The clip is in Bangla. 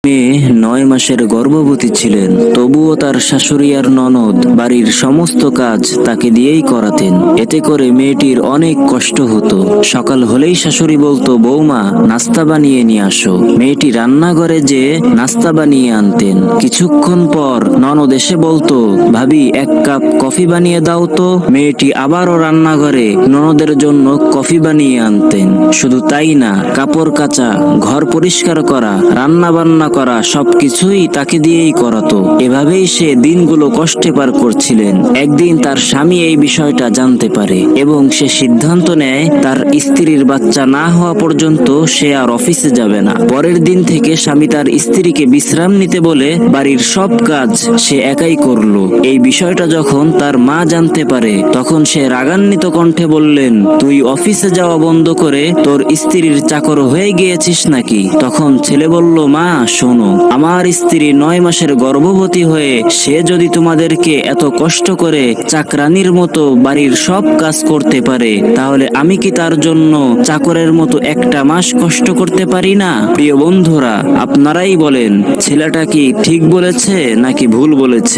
মেয়ে 9 মাসের গর্ভবতী ছিলেন, তবুও তার শাশুড়ি আর ননদ বাড়ির সমস্ত কাজ তাকে দিয়েই করাতেন। এতে করে মেয়েটির অনেক কষ্ট হতো। সকাল হলেই শাশুড়ি বলতো, বৌমা নাস্তা বানিয়ে নিয়ে আসো। মেয়েটি রান্নাঘরে যে নাস্তা বানিয়ে আনতেন। কিছুক্ষণ পর ননদ এসে বলতো, ভাবি 1 কাপ কফি বানিয়ে দাও তো। মেয়েটি আবারও রান্নাঘরে ননদের জন্য কফি বানিয়ে আনতেন। শুধু তাই না, কাপড় কাচা, ঘর পরিষ্কার করা, রান্না বান্না করা সবকিছুই তাকে দিয়েই করাতো। এভাবেই সে দিনগুলো কষ্টে পার করছিলেন। একদিন তার স্বামী এই বিষয়টা জানতে পারে এবং সে সিদ্ধান্ত নেয় তার স্ত্রীর বাচ্চা না হওয়া পর্যন্ত সে আর অফিসে যাবে না। পরের দিন থেকে স্বামী তার স্ত্রীকে বিশ্রাম নিতে বলে বাড়ির সব কাজ সে একাই করলো। এই বিষয়টা যখন তার মা জানতে পারে, তখন সে রাগান্বিত কণ্ঠে বললেন, তুই অফিসে যাওয়া বন্ধ করে তোর স্ত্রীর চাকর হয়ে গিয়েছিস নাকি? তখন ছেলে বলল, মা শোনো, আমার স্ত্রী 9 মাসের গর্ভবতী হয়ে সে যদি তোমাদেরকে এত কষ্ট করে চাকরানির মতো বাড়ির সব কাজ করতে পারে, তাহলে আমি কি তার জন্য চাকরের মতো 1টা মাস কষ্ট করতে পারি না? প্রিয় বন্ধুরা, আপনারাই বলেন, ছেলেটা কি ঠিক বলেছে নাকি ভুল বলেছে?